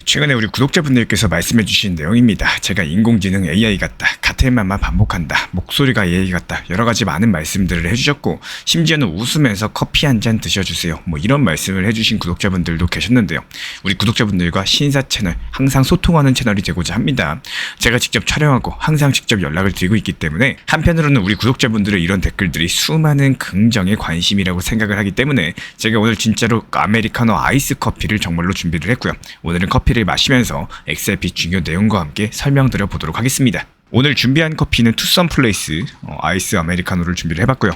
최근에 우리 구독자분들께서 말씀해주신 내용입니다. 제가 인공지능 AI 같다, 같은 말만 반복한다, 목소리가 AI 같다, 여러가지 많은 말씀들을 해주셨고, 심지어는 웃으면서 커피 한 잔 드셔주세요, 뭐 이런 말씀을 해주신 구독자분들도 계셨는데요. 우리 구독자분들과 신사 채널, 항상 소통하는 채널이 되고자 합니다. 제가 직접 촬영하고 항상 직접 연락을 드리고 있기 때문에, 한편으로는 우리 구독자분들의 이런 댓글들이 수많은 긍정의 관심이라고 생각을 하기 때문에 제가 오늘 진짜로 아메리카노 아이스 커피를 정말로 준비를 했고요. 오늘은 커피를 마시면서 XRP 중요 내용과 함께 설명드려 보도록 하겠습니다. 오늘 준비한 커피는 투썸 플레이스 아이스 아메리카노를 준비를 해봤고요.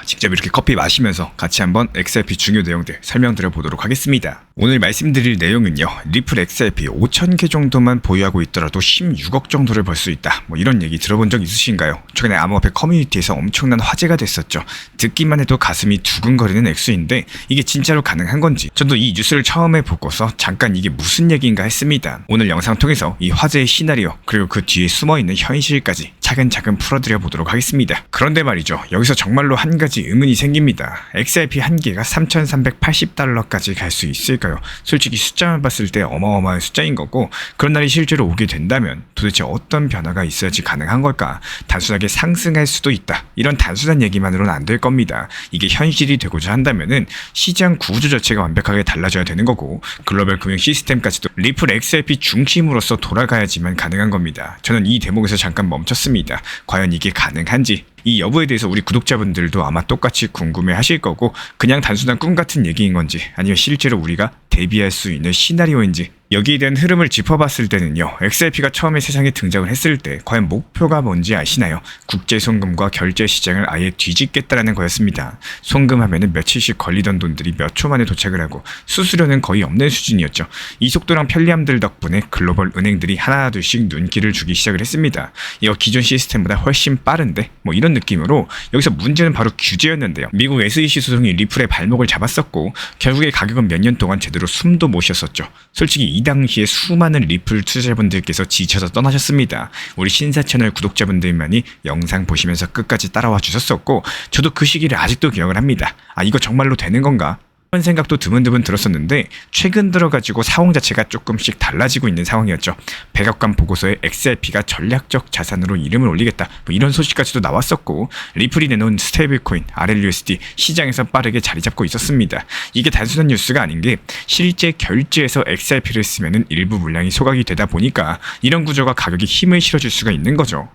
직접 이렇게 커피 마시면서 같이 한번 XRP 중요 내용들 설명드려 보도록 하겠습니다. 오늘 말씀드릴 내용은요, 리플 XRP 5,000개 정도만 보유하고 있더라도 16억 정도를 벌 수 있다, 뭐 이런 얘기 들어본 적 있으신가요? 최근에 암호화폐 커뮤니티에서 엄청난 화제가 됐었죠. 듣기만 해도 가슴이 두근거리는 액수인데 이게 진짜로 가능한 건지, 저도 이 뉴스를 처음에 보고서 잠깐 이게 무슨 얘기인가 했습니다. 오늘 영상 통해서 이 화제의 시나리오, 그리고 그 뒤에 숨어있는 현실까지 차근차근 풀어드려 보도록 하겠습니다. 그런데 말이죠, 여기서 정말로 한 가지 의문이 생깁니다. XRP 한 개가 3,380달러까지 갈 수 있을까요? 솔직히 숫자만 봤을 때 어마어마한 숫자인 거고, 그런 날이 실제로 오게 된다면 도대체 어떤 변화가 있어야지 가능한 걸까? 단순하게 상승할 수도 있다, 이런 단순한 얘기만으로는 안 될 겁니다. 이게 현실이 되고자 한다면은 시장 구조 자체가 완벽하게 달라져야 되는 거고, 글로벌 금융 시스템까지도 리플 XRP 중심으로서 돌아가야지만 가능한 겁니다. 저는 이 대목에서 잠깐 멈췄습니다. 과연 이게 가능한지, 이 여부에 대해서 우리 구독자분들도 아마 똑같이 궁금해 하실 거고, 그냥 단순한 꿈 같은 얘기인 건지, 아니면 실제로 우리가 대비할 수 있는 시나리오인지, 여기에 대한 흐름을 짚어봤을 때는요, XRP가 처음에 세상에 등장을 했을 때 과연 목표가 뭔지 아시나요? 국제 송금과 결제 시장을 아예 뒤집겠다라는 거였습니다. 송금하면은 며칠씩 걸리던 돈들이 몇 초 만에 도착을 하고 수수료는 거의 없는 수준이었죠. 이 속도랑 편리함들 덕분에 글로벌 은행들이 하나둘씩 눈길을 주기 시작을 했습니다. 이거 기존 시스템보다 훨씬 빠른데? 뭐 이런 느낌으로, 여기서 문제는 바로 규제였는데요. 미국 SEC 소송이 리플의 발목을 잡았었고, 결국에 가격은 몇 년 동안 제대로 숨도 못 쉬었었죠. 솔직히 이 당시에 수많은 리플 투자자분들께서 지쳐서 떠나셨습니다. 우리 신사 채널 구독자분들만이 영상 보시면서 끝까지 따라와 주셨었고, 저도 그 시기를 아직도 기억을 합니다. 아, 이거 정말로 되는 건가? 그런 생각도 드문드문 들었었는데, 최근 들어가지고 상황 자체가 조금씩 달라지고 있는 상황이었죠. 백악관 보고서에 XRP가 전략적 자산으로 이름을 올리겠다, 뭐 이런 소식까지도 나왔었고, 리플이 내놓은 스테이블코인 RLUSD 시장에서 빠르게 자리 잡고 있었습니다. 이게 단순한 뉴스가 아닌 게, 실제 결제에서 XRP를 쓰면은 일부 물량이 소각이 되다 보니까 이런 구조가 가격에 힘을 실어줄 수가 있는 거죠.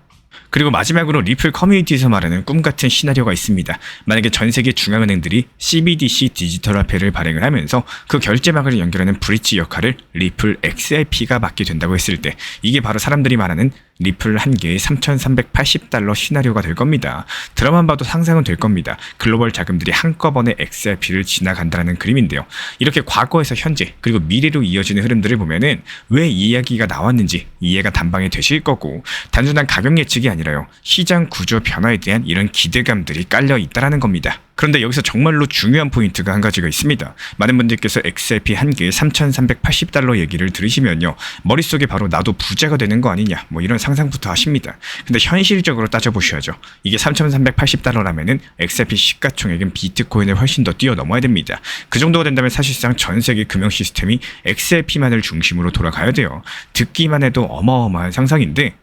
그리고 마지막으로 리플 커뮤니티에서 말하는 꿈같은 시나리오가 있습니다. 만약에 전세계 중앙은행들이 CBDC 디지털 화폐를 발행을 하면서 그 결제망을 연결하는 브릿지 역할을 리플 XRP가 맡게 된다고 했을 때, 이게 바로 사람들이 말하는 리플 한 개에 3,380달러 시나리오가 될 겁니다. 드라마만 봐도 상상은 될 겁니다. 글로벌 자금들이 한꺼번에 XRP를 지나간다는 그림인데요. 이렇게 과거에서 현재, 그리고 미래로 이어지는 흐름들을 보면은 왜 이 이야기가 나왔는지 이해가 단방에 되실 거고, 단순한 가격 예측이 아니라요, 시장 구조 변화에 대한 이런 기대감들이 깔려 있다라는 겁니다. 그런데 여기서 정말로 중요한 포인트가 한 가지가 있습니다. 많은 분들께서 XRP 한 개에 3,380달러 얘기를 들으시면요, 머릿속에 바로 나도 부자가 되는 거 아니냐, 뭐 이런 상상부터 하십니다. 근데 현실적으로 따져보셔야죠. 이게 3,380달러라면은 XRP 시가총액은 비트코인을 훨씬 더 뛰어넘어야 됩니다. 그 정도가 된다면 사실상 전 세계 금융 시스템이 XRP만을 중심으로 돌아가야 돼요. 듣기만 해도 어마어마한 상상인데,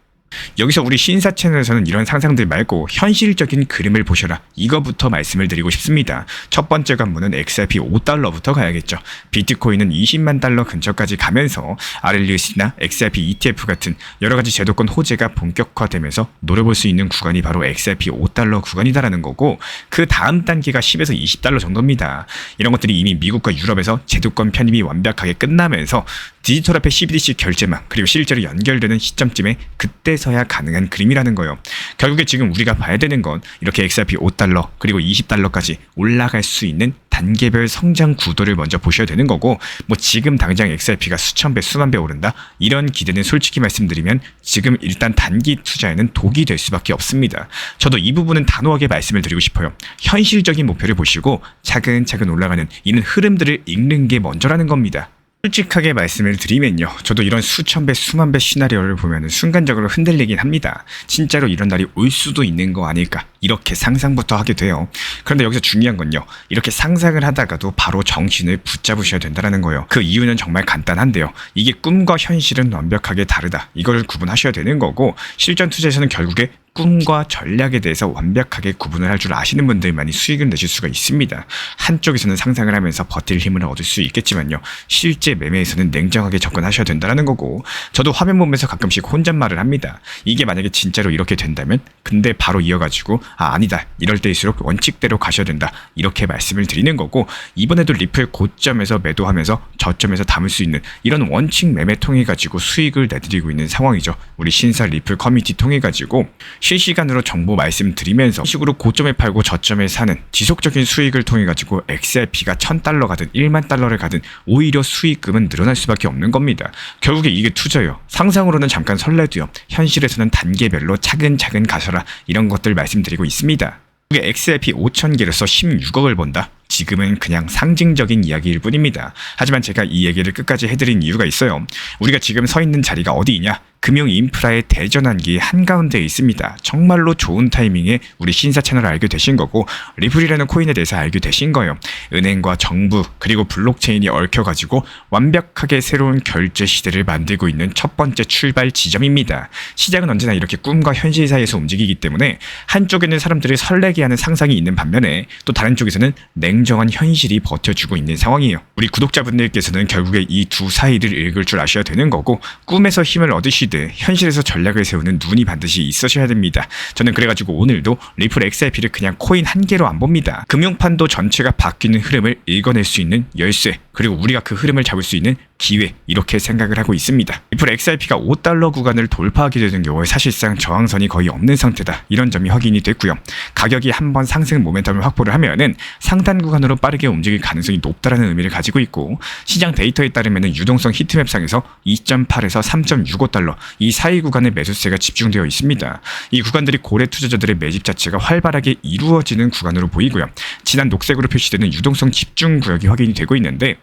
여기서 우리 신사 채널에서는 이런 상상들 말고 현실적인 그림을 보셔라, 이거부터 말씀을 드리고 싶습니다. 첫 번째 관문은 XRP 5달러부터 가야겠죠. 비트코인은 20만 달러 근처까지 가면서 RLUSD나 XRP ETF 같은 여러가지 제도권 호재가 본격화되면서 노려볼 수 있는 구간이 바로 XRP 5달러 구간이다라는 거고, 그 다음 단계가 10에서 20달러 정도입니다. 이런 것들이 이미 미국과 유럽에서 제도권 편입이 완벽하게 끝나면서 디지털화폐 CBDC 결제망, 그리고 실제로 연결되는 시점쯤에 그때서야 가능한 그림이라는 거예요. 결국에 지금 우리가 봐야 되는 건 이렇게 XRP 5달러 그리고 20달러까지 올라갈 수 있는 단계별 성장 구도를 먼저 보셔야 되는 거고, 뭐 지금 당장 XRP가 수천 배 수만 배 오른다, 이런 기대는 솔직히 말씀드리면 지금 일단 단기 투자에는 독이 될 수밖에 없습니다. 저도 이 부분은 단호하게 말씀을 드리고 싶어요. 현실적인 목표를 보시고 차근차근 올라가는 이런 흐름들을 읽는 게 먼저라는 겁니다. 솔직하게 말씀을 드리면요. 저도 이런 수천 배, 수만 배 시나리오를 보면 순간적으로 흔들리긴 합니다. 진짜로 이런 날이 올 수도 있는 거 아닐까. 이렇게 상상부터 하게 돼요. 그런데 여기서 중요한 건요. 이렇게 상상을 하다가도 바로 정신을 붙잡으셔야 된다는 거예요. 그 이유는 정말 간단한데요. 이게 꿈과 현실은 완벽하게 다르다. 이걸 구분하셔야 되는 거고 실전 투자에서는 결국에 꿈과 전략에 대해서 완벽하게 구분을 할 줄 아시는 분들만이 수익을 내실 수가 있습니다. 한쪽에서는 상상을 하면서 버틸 힘을 얻을 수 있겠지만요. 실제 매매에서는 냉정하게 접근하셔야 된다는 거고 저도 화면 보면서 가끔씩 혼잣말을 합니다. 이게 만약에 진짜로 이렇게 된다면 근데 바로 이어가지고 아니다. 이럴 때일수록 원칙대로 가셔야 된다. 이렇게 말씀을 드리는 거고 이번에도 리플 고점에서 매도하면서 저점에서 담을 수 있는 이런 원칙 매매 통해 가지고 수익을 내드리고 있는 상황이죠. 우리 신사 리플 커뮤니티 통해 가지고 실시간으로 정보 말씀드리면서 식으로 고점에 팔고 저점에 사는 지속적인 수익을 통해 가지고 XRP가 1000달러 가든 1만 달러를 가든 오히려 수익금은 늘어날 수밖에 없는 겁니다. 결국에 이게 투자예요. 상상으로는 잠깐 설레도요. 현실에서는 단계별로 차근차근 가셔라. 이런 것들 말씀드리고 있습니다. 이게 XRP 5000개로서 16억을 번다. 지금은 그냥 상징적인 이야기일 뿐입니다. 하지만 제가 이 얘기를 끝까지 해드린 이유가 있어요. 우리가 지금 서 있는 자리가 어디이냐? 금융 인프라의 대전환기 한가운데에 있습니다. 정말로 좋은 타이밍에 우리 신사 채널을 알게 되신 거고 리플이라는 코인에 대해서 알게 되신 거예요. 은행과 정부 그리고 블록체인이 얽혀가지고 완벽하게 새로운 결제 시대를 만들고 있는 첫 번째 출발 지점입니다. 시장은 언제나 이렇게 꿈과 현실 사이에서 움직이기 때문에 한쪽에는 사람들을 설레게 하는 상상이 있는 반면에 또 다른 쪽에서는 냉정한 현실이 버텨주고 있는 상황이에요. 우리 구독자분들께서는 결국에 이 두 사이를 읽을 줄 아셔야 되는 거고 꿈에서 힘을 얻으시되 현실에서 전략을 세우는 눈이 반드시 있으셔야 됩니다. 저는 그래가지고 오늘도 리플 XRP를 그냥 코인 한 개로 안 봅니다. 금융판도 전체가 바뀌는 흐름을 읽어낼 수 있는 열쇠 그리고 우리가 그 흐름을 잡을 수 있는 기회 이렇게 생각을 하고 있습니다. 리플 XRP가 5달러 구간을 돌파하게 되는 경우에 사실상 저항선이 거의 없는 상태다. 이런 점이 확인이 됐고요. 가격이 한번 상승 모멘텀을 확보를 하면은 상단 구간으로 빠르게 움직일 가능성이 높다라는 의미를 가지고 있고 시장 데이터에 따르면은 유동성 히트맵상에서 2.8에서 3.65달러 이 사이 구간에 매수세가 집중되어 있습니다. 이 구간들이 고래 투자자들의 매집 자체가 활발하게 이루어지는 구간으로 보이고요. 진한 녹색으로 표시되는 유동성 집중 구역이 확인이 되고 있는데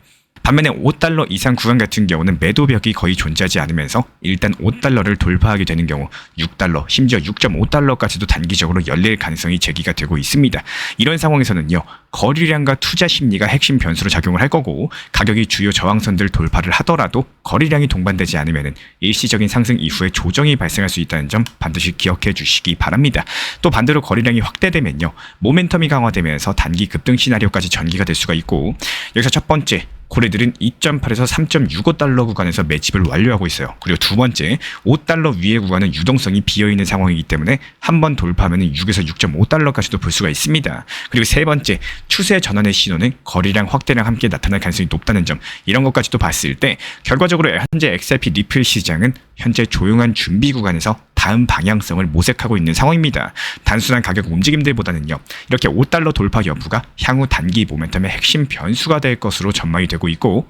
반면에 5달러 이상 구간 같은 경우는 매도벽이 거의 존재하지 않으면서 일단 5달러를 돌파하게 되는 경우 6달러 심지어 6.5달러까지도 단기적으로 열릴 가능성이 제기가 되고 있습니다. 이런 상황에서는요. 거래량과 투자 심리가 핵심 변수로 작용을 할 거고 가격이 주요 저항선들 돌파를 하더라도 거래량이 동반되지 않으면 일시적인 상승 이후에 조정이 발생할 수 있다는 점 반드시 기억해 주시기 바랍니다. 또 반대로 거래량이 확대되면요. 모멘텀이 강화되면서 단기 급등 시나리오까지 전개가 될 수가 있고 여기서 첫 번째 고래들은 2.8에서 3.65달러 구간에서 매집을 완료하고 있어요. 그리고 두 번째 5달러 위의 구간은 유동성이 비어있는 상황이기 때문에 한 번 돌파하면 6에서 6.5달러까지도 볼 수가 있습니다. 그리고 세 번째 추세 전환의 신호는 거래량 확대랑 함께 나타날 가능성이 높다는 점 이런 것까지도 봤을 때 결과적으로 현재 XRP 리플 시장은 현재 조용한 준비 구간에서 다음 방향성을 모색하고 있는 상황입니다. 단순한 가격 움직임들보다는요. 이렇게 5달러 돌파 여부가 향후 단기 모멘텀의 핵심 변수가 될 것으로 전망이 되고 있고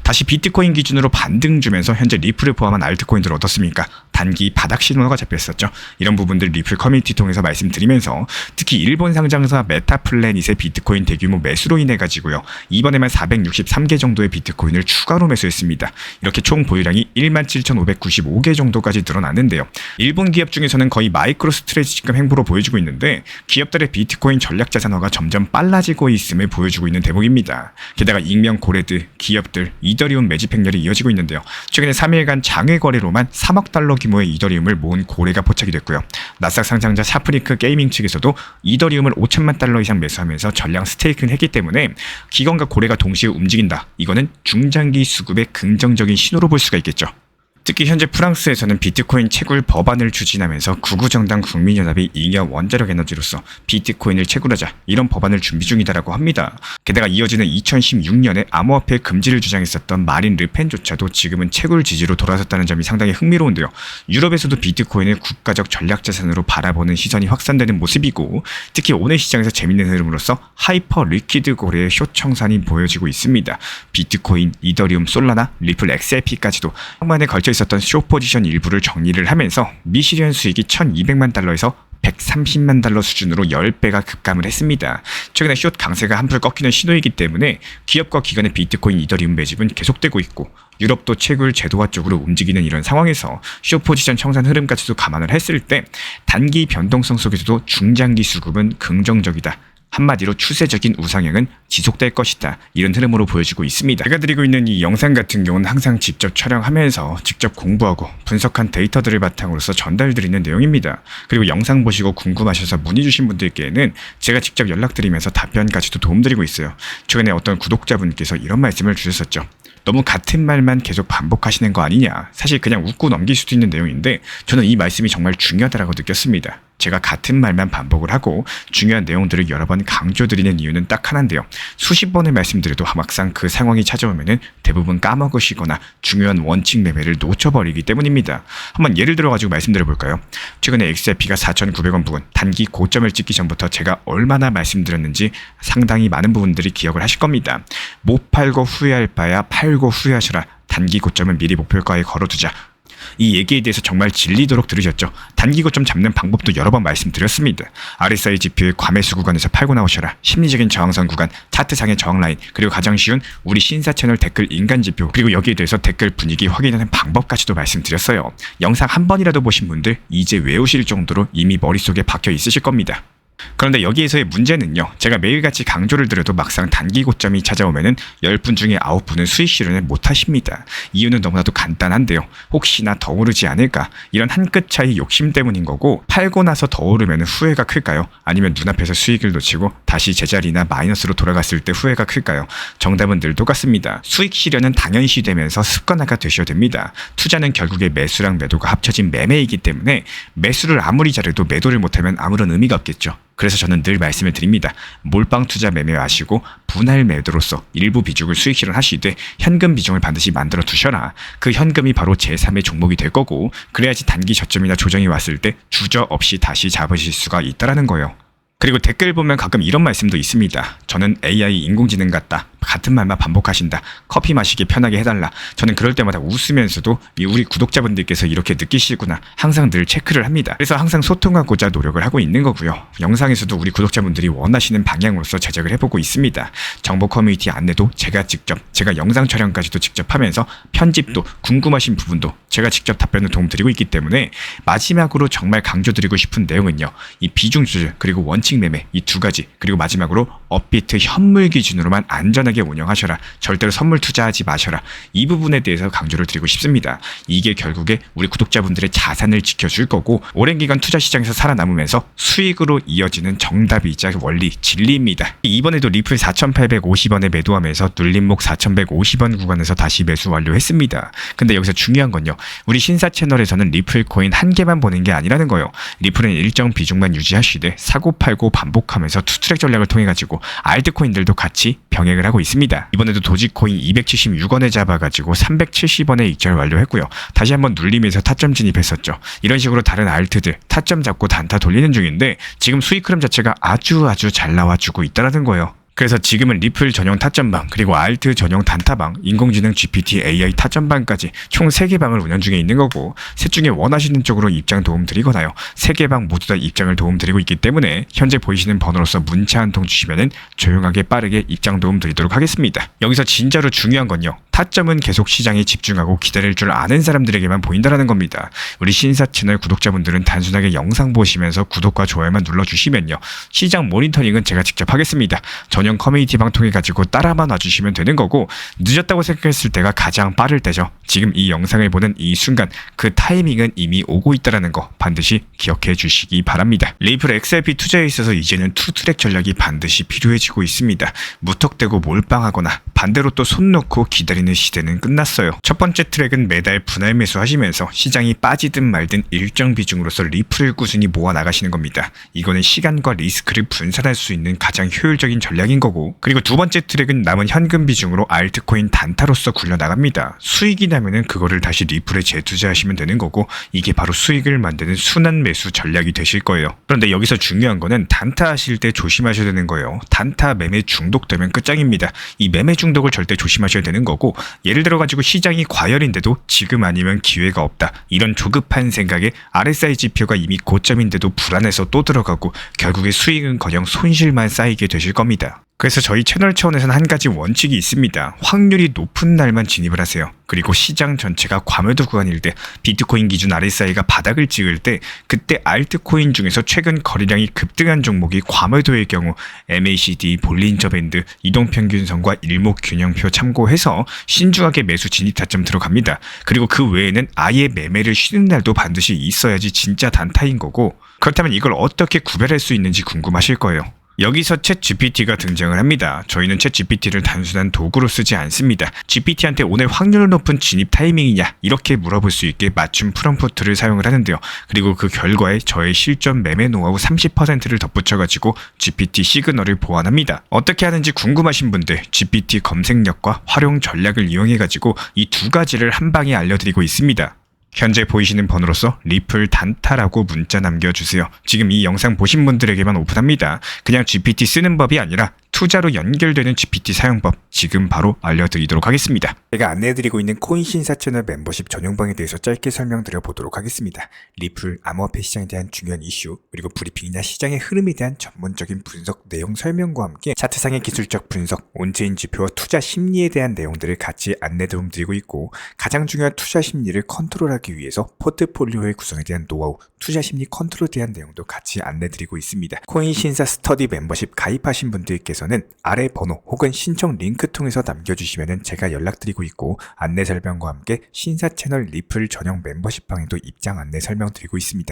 다시 비트코인 기준으로 반등 주면서 현재 리플을 포함한 알트코인들 어떻습니까? 단기 바닥 신호가 잡혔었죠. 이런 부분들 리플 커뮤니티 통해서 말씀드리면서 특히 일본 상장사 메타플래닛의 비트코인 대규모 매수로 인해 가지고요. 이번에만 463개 정도의 비트코인을 추가로 매수했습니다. 이렇게 총 보유량이 17,595개 정도까지 늘어났는데요. 일본 기업 중에서는 거의 마이크로 스트레지급 행보로 보여주고 있는데 기업들의 비트코인 전략 자산화가 점점 빨라지고 있음을 보여주고 있는 대목입니다. 게다가 익명 고래들, 기업들, 이더리움 매집 행렬이 이어지고 있는데요. 최근에 3일간 장외 거래로만 3억 달러 규모의 이더리움을 모은 고래가 포착이 됐고요. 나스닥 상장자 샤프리크 게이밍 측에서도 이더리움을 5천만 달러 이상 매수하면서 전량 스테이크를 했기 때문에 기관과 고래가 동시에 움직인다. 이거는 중장기 수급의 긍정적인 신호로 볼 수가 있겠죠. 특히 현재 프랑스에서는 비트코인 채굴 법안을 추진하면서 구구정당 국민연합이 잉여 원자력 에너지로서 비트코인을 채굴하자 이런 법안을 준비 중이다라고 합니다. 게다가 이어지는 2016년에 암호화폐 금지를 주장했었던 마린 르펜조차도 지금은 채굴 지지로 돌아섰다는 점이 상당히 흥미로운데요. 유럽에서도 비트코인을 국가적 전략자산으로 바라보는 시선이 확산되는 모습이고 특히 오늘 시장에서 재밌는 흐름으로서 하이퍼 리퀴드 거래의 쇼청산이 보여지고 있습니다. 비트코인, 이더리움, 솔라나, 리플 XRP까지도 한만에 걸쳐 있었던 쇼 포지션 일부를 정리를 하면서 미실현 수익이 1,200만 달러에서 130만 달러 수준으로 10배가 급감을 했습니다. 최근에 숏 강세가 한풀 꺾이는 신호이기 때문에 기업과 기관의 비트코인 이더리움 매집은 계속되고 있고 유럽도 채굴 제도화 쪽으로 움직이는 이런 상황에서 숏 포지션 청산 흐름까지도 감안을 했을 때 단기 변동성 속에서도 중장기 수급은 긍정적이다. 한마디로 추세적인 우상향은 지속될 것이다. 이런 흐름으로 보여지고 있습니다. 제가 드리고 있는 이 영상 같은 경우는 항상 직접 촬영하면서 직접 공부하고 분석한 데이터들을 바탕으로서 전달드리는 내용입니다. 그리고 영상 보시고 궁금하셔서 문의 주신 분들께는 제가 직접 연락드리면서 답변까지도 도움드리고 있어요. 최근에 어떤 구독자분께서 이런 말씀을 주셨었죠. 너무 같은 말만 계속 반복하시는 거 아니냐. 사실 그냥 웃고 넘길 수도 있는 내용인데 저는 이 말씀이 정말 중요하다고 느꼈습니다. 제가 같은 말만 반복을 하고 중요한 내용들을 여러 번 강조드리는 이유는 딱 하나인데요. 수십 번을 말씀드려도 막상 그 상황이 찾아오면은 대부분 까먹으시거나 중요한 원칙 매매를 놓쳐버리기 때문입니다. 한번 예를 들어가지고 말씀드려볼까요? 최근에 XRP가 4,900원 부근 단기 고점을 찍기 전부터 제가 얼마나 말씀드렸는지 상당히 많은 부분들이 기억을 하실 겁니다. 못 팔고 후회할 바야 팔고 후회하셔라. 단기 고점은 미리 목표가에 걸어두자. 이 얘기에 대해서 정말 질리도록 들으셨죠. 단기 고점 잡는 방법도 여러 번 말씀드렸습니다. RSI 지표의 과매수 구간에서 팔고 나오셔라. 심리적인 저항선 구간, 차트상의 저항 라인, 그리고 가장 쉬운 우리 신사 채널 댓글 인간 지표, 그리고 여기에 대해서 댓글 분위기 확인하는 방법까지도 말씀드렸어요. 영상 한 번이라도 보신 분들 이제 외우실 정도로 이미 머릿속에 박혀 있으실 겁니다. 그런데 여기에서의 문제는요. 제가 매일같이 강조를 드려도 막상 단기 고점이 찾아오면은 10분 중에 9분은 수익 실현을 못하십니다. 이유는 너무나도 간단한데요. 혹시나 더 오르지 않을까? 이런 한 끗 차이 욕심 때문인 거고 팔고 나서 더 오르면 후회가 클까요? 아니면 눈앞에서 수익을 놓치고 다시 제자리나 마이너스로 돌아갔을 때 후회가 클까요? 정답은 늘 똑같습니다. 수익 실현은 당연시 되면서 습관화가 되셔야 됩니다. 투자는 결국에 매수랑 매도가 합쳐진 매매이기 때문에 매수를 아무리 잘해도 매도를 못하면 아무런 의미가 없겠죠. 그래서 저는 늘 말씀을 드립니다. 몰빵 투자 매매 마시고 분할 매도로서 일부 비중을 수익 실현하시되 현금 비중을 반드시 만들어 두셔라. 그 현금이 바로 제3의 종목이 될 거고 그래야지 단기 저점이나 조정이 왔을 때 주저없이 다시 잡으실 수가 있다라는 거예요. 그리고 댓글 보면 가끔 이런 말씀도 있습니다. 저는 AI 인공지능 같다. 같은 말만 반복하신다. 커피 마시기 편하게 해달라. 저는 그럴 때마다 웃으면서도 우리 구독자분들께서 이렇게 느끼시구나. 항상 늘 체크를 합니다. 그래서 항상 소통하고자 노력을 하고 있는 거고요. 영상에서도 우리 구독자분들이 원하시는 방향으로서 제작을 해보고 있습니다. 정보 커뮤니티 안내도 제가 영상 촬영까지도 직접 하면서 편집도 궁금하신 부분도 제가 직접 답변을 도움드리고 있기 때문에 마지막으로 정말 강조드리고 싶은 내용은요. 이 비중 조절 그리고 원칙 매매 이 두 가지 그리고 마지막으로 업비트 현물 기준으로만 안전하게 운영하셔라. 절대로 선물 투자하지 마셔라. 이 부분에 대해서 강조를 드리고 싶습니다. 이게 결국에 우리 구독자분들의 자산을 지켜줄 거고 오랜 기간 투자 시장에서 살아남으면서 수익으로 이어지는 정답이자 원리, 진리입니다. 이번에도 리플 4,850원에 매도하면서 눌림목 4,150원 구간에서 다시 매수 완료했습니다. 근데 여기서 중요한 건요. 우리 신사 채널에서는 리플 코인 한 개만 보는 게 아니라는 거예요. 리플은 일정 비중만 유지하시되 사고 팔고 반복하면서 투트랙 전략을 통해 가지고 알트코인들도 같이 병행을 하고 있습니다. 이번에도 도지코인 276원에 잡아가지고 370원에 익절 완료했고요. 다시 한번 눌리면서 타점 진입했었죠. 이런 식으로 다른 알트들 타점 잡고 단타 돌리는 중인데 지금 수익 흐름 자체가 아주 잘 나와주고 있다는 거예요. 그래서 지금은 리플 전용 타점방 그리고 알트 전용 단타방 인공지능 GPT AI 타점방까지 총 3개 방을 운영 중에 있는 거고 셋 중에 원하시는 쪽으로 입장 도움 드리거나요 3개 방 모두 다 입장을 도움 드리고 있기 때문에 현재 보이시는 번호로서 문자 한 통 주시면은 조용하게 빠르게 입장 도움 드리도록 하겠습니다. 여기서 진짜로 중요한 건요 타점은 계속 시장에 집중하고 기다릴 줄 아는 사람들에게만 보인다라는 겁니다. 우리 신사 채널 구독자분들은 단순하게 영상 보시면서 구독과 좋아요만 눌러주시면요 시장 모니터링은 제가 직접 하겠습니다. 전용 커뮤니티 방 통해 가지고 따라만 와주시면 되는 거고 늦었다고 생각했을 때가 가장 빠를 때죠. 지금 이 영상을 보는 이 순간 그 타이밍은 이미 오고 있다는 거 반드시 기억해 주시기 바랍니다. 리플 XRP 투자에 있어서 이제는 투트랙 전략이 반드시 필요해지고 있습니다. 무턱대고 몰빵하거나 반대로 또 손 놓고 기다리는 시대는 끝났어요. 첫 번째 트랙은 매달 분할 매수하시면서 시장이 빠지든 말든 일정 비중으로서 리플을 꾸준히 모아 나가시는 겁니다. 이거는 시간과 리스크를 분산할 수 있는 가장 효율적인 전략인 거고 그리고 두 번째 트랙은 남은 현금 비중으로 알트코인 단타로서 굴려나갑니다. 수익이 나면은 그거를 다시 리플에 재투자하시면 되는 거고 이게 바로 수익을 만드는 순환 매수 전략이 되실 거예요. 그런데 여기서 중요한 거는 단타 하실 때 조심하셔야 되는 거예요. 단타 매매 중독되면 끝장입니다. 이 매매 중독을 절대 조심하셔야 되는 거고 있고, 예를 들어가지고 시장이 과열인데도 지금 아니면 기회가 없다, 이런 조급한 생각에 RSI 지표가 이미 고점인데도 불안해서 또 들어가고 결국에 수익은커녕 손실만 쌓이게 되실 겁니다. 그래서 저희 채널 차원에서는 한 가지 원칙이 있습니다. 확률이 높은 날만 진입을 하세요. 그리고 시장 전체가 과매도 구간일 때, 비트코인 기준 RSI가 바닥을 찍을 때, 그때 알트코인 중에서 최근 거래량이 급등한 종목이 과매도의 경우 MACD, 볼린저 밴드, 이동평균선과 일목균형표 참고해서 신중하게 매수 진입 타점 들어갑니다. 그리고 그 외에는 아예 매매를 쉬는 날도 반드시 있어야지 진짜 단타인 거고, 그렇다면 이걸 어떻게 구별할 수 있는지 궁금하실 거예요. 여기서 챗 GPT가 등장을 합니다. 저희는 챗 GPT를 단순한 도구로 쓰지 않습니다. GPT한테 오늘 확률 높은 진입 타이밍이냐, 이렇게 물어볼 수 있게 맞춤 프롬프트를 사용을 하는데요. 그리고 그 결과에 저의 실전 매매 노하우 30%를 덧붙여가지고 GPT 시그널을 보완합니다. 어떻게 하는지 궁금하신 분들, GPT 검색력과 활용 전략을 이용해가지고 이 두 가지를 한 방에 알려드리고 있습니다. 현재 보이시는 번호로서 리플 단타라고 문자 남겨주세요. 지금 이 영상 보신 분들에게만 오픈합니다. 그냥 GPT 쓰는 법이 아니라 투자로 연결되는 GPT 사용법 지금 바로 알려드리도록 하겠습니다. 제가 안내해드리고 있는 코인 신사 채널 멤버십 전용방에 대해서 짧게 설명드려 보도록 하겠습니다. 리플, 암호화폐 시장에 대한 중요한 이슈, 그리고 브리핑이나 시장의 흐름에 대한 전문적인 분석 내용 설명과 함께 차트상의 기술적 분석, 온체인 지표와 투자 심리에 대한 내용들을 같이 안내 도움드리고 있고, 가장 중요한 투자 심리를 컨트롤하기 위해서 포트폴리오의 구성에 대한 노하우, 투자 심리 컨트롤에 대한 내용도 같이 안내드리고 있습니다. 코인 신사 스터디 멤버십 가입하신 분들께서는 아래 번호 혹은 신청 링크 통해서 남겨주시면 제가 연락드리고 있고, 안내 설명과 함께 신사 채널 리플 전용 멤버십 방에도 입장 안내 설명드리고 있습니다.